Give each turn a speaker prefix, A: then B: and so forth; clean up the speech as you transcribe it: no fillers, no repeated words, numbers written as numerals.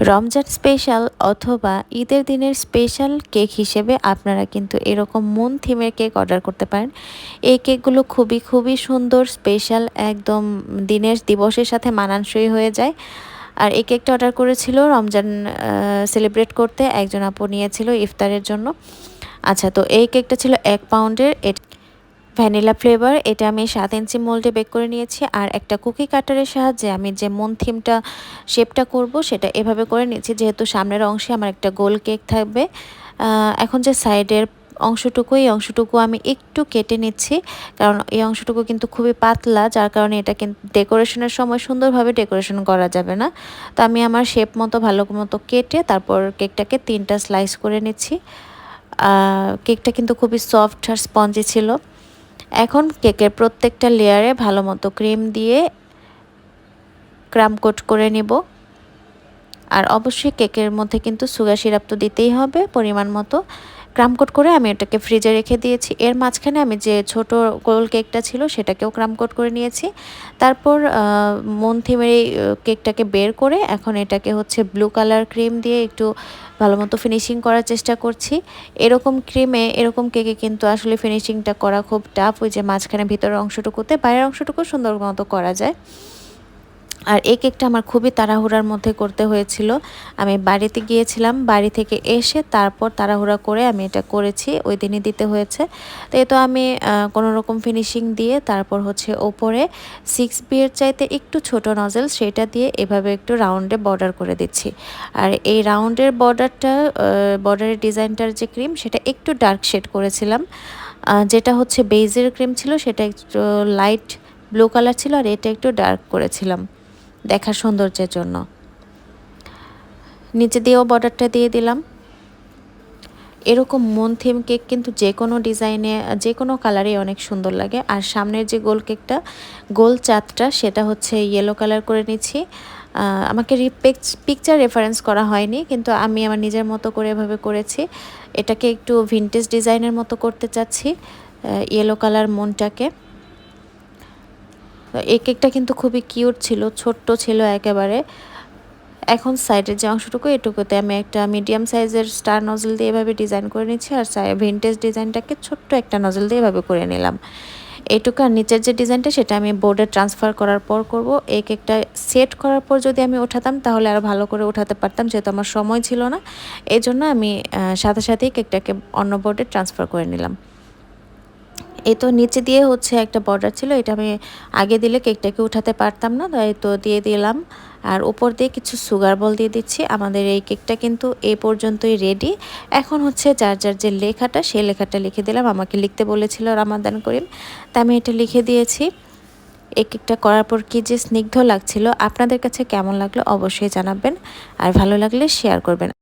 A: Ramzan special অথবা ঈদের দিনের স্পেশাল কেক হিসেবে আপনারা কিন্তু এরকম মুন থিমের কেক অর্ডার করতে পারেন। এই কেকগুলো খুবই সুন্দর, স্পেশাল, একদম দিনের দিবসের সাথে মানানসই হয়ে যায়। আর এই কেকটা অর্ডার করেছিল রমজান সেলিব্রেট করতে, একজন আপু নিয়েছিল ইফতারের জন্য। আচ্ছা, তো এই কেকটা ছিল 1 পাউন্ডের, ভ্যানিলা ফ্লেভার। এটা আমি 7 ইঞ্চি মোল্ডে বেক করে নিয়েছি। আর একটা কুকি কাটারের সাহায্যে আমি যে মুন থিমটা শেপটা করব সেটা এভাবে করে নিয়েছি, যেহেতু সামনের অংশে আমার একটা গোল কেক থাকবে। এখন যে সাইডের এই অংশটুকু আমি একটু কেটে নিচ্ছি, কারণ এই অংশটুকু কিন্তু খুবই পাতলা, যার কারণে এটা কিন্তু ডেকোরেশনের সময় সুন্দরভাবে ডেকোরেশন করা যাবে না। তো আমি আমার শেপ মতো ভালো মতো কেটে তারপর কেকটাকে 3টা স্লাইস করে নিচ্ছি। কেকটা কিন্তু খুবই সফট আর স্পঞ্জি ছিল। এখন কেকের প্রত্যেকটা লেয়ারে ভালো মতো ক্রিম দিয়ে ক্রাম কোট করে নিব। আর অবশ্যই কেকের মধ্যে কিন্তু সুগার সিরাপ তো দিতেই হবে পরিমাণ মতো। ক্রাম কোট করে আমি এটাকে ফ্রিজে রেখে দিয়েছি। এর মাঝখানে আমি যে ছোট গোল কেকটা ছিল সেটাকেও ক্রাম কোট করে নিয়েছি। তারপর মুন থিমের এই কেকটাকে বের করে এখন এটাকে হচ্ছে ব্লু কালার ক্রিম দিয়ে একটু ভালো মতো ফিনিশিং করার চেষ্টা করছি। এরকম ক্রিমে এরকম কেকে কিন্তু আসলে ফিনিশিংটা করা খুব টাফ। ওই যে মাঝখানে ভিতরের অংশটুকুতে, বাইরের অংশটুকু সুন্দর মতো করা যায়। আর এই কেকটা আমার খুবই তাড়াহুড়ার মধ্যে করতে হয়েছিল। আমি বাড়িতে গিয়েছিলাম, বাড়ি থেকে এসে তারপর তাড়াহুড়া করে আমি এটা করেছি, ওই দিনই দিতে হয়েছে। তো এই তো আমি কোনো রকম ফিনিশিং দিয়ে তারপর হচ্ছে ওপরে 6B এর চাইতে একটু ছোট নজেল, সেটা দিয়ে এভাবে একটু রাউন্ডে বর্ডার করে দিচ্ছি। আর এই রাউন্ডের বর্ডারের ডিজাইনটার যে ক্রিম সেটা একটু ডার্ক শেড করেছিলাম। যেটা হচ্ছে বেজের ক্রিম ছিল সেটা একটু লাইট ব্লু কালার ছিল, আর এটা একটু ডার্ক করেছিলাম দেখার সৌন্দর্যের জন্য। নিচে দিয়েও বর্ডারটা দিয়ে দিলাম। এরকম মুন থিম কেক কিন্তু যে কোনো ডিজাইনে, যে কোনো কালারে অনেক সুন্দর লাগে। আর সামনের যে গোল চাঁদটা সেটা হচ্ছে ইয়েলো কালার করে নিচ্ছি। আমাকে পিকচার রেফারেন্স করা হয়নি, কিন্তু আমি আমার নিজের মতো করে এভাবে করেছি। এটাকে একটু ভিনটেজ ডিজাইনের মতো করতে চাচ্ছি, ইয়েলো কালার মুনটাকে। এই কেকটা কিন্তু খুবই কিউট ছিল, ছোট্ট ছিল একেবারে। এখন সাইডের যে অংশটুকু এটুকুতে আমি একটা মিডিয়াম সাইজের স্টার নজল দিয়ে এভাবে ডিজাইন করে নিচ্ছি, আর ভিনটেজ ডিজাইনটাকে ছোট্ট একটা নজল দিয়ে এভাবে করে নিলাম। এইটুকু। আর নিচের যে ডিজাইনটা সেটা আমি বোর্ডে ট্রান্সফার করার পর করব। এই কেকটা সেট করার পর যদি আমি ওঠাতাম তাহলে আরও ভালো করে ওঠাতে পারতাম, যেহেতু আমার সময় ছিল না। এই জন্য আমি সাথেই কেকটাকে অন্য বোর্ডে ট্রান্সফার করে নিলাম। এই তো নিচে দিয়ে হচ্ছে একটা বর্ডার ছিল, এটা আমি আগে দিলে কেকটাকে উঠাতে পারতাম না, তাই তো দিয়ে দিলাম। আর উপর দিয়ে কিছু সুগার বল দিয়ে দিচ্ছি। আমাদের এই কেকটা কিন্তু এই পর্যন্তই রেডি। এখন হচ্ছে যার যে লেখাটা, সেই লেখাটা লিখে দিলাম। আমাকে লিখতে বলেছিল রামাদান করিম, তা আমি এটা লিখে দিয়েছি। এই কেকটা করার পর কি যে স্নিগ্ধ লাগছিল। আপনাদের কাছে কেমন লাগলো অবশ্যই জানাবেন, আর ভালো লাগলে শেয়ার করবেন।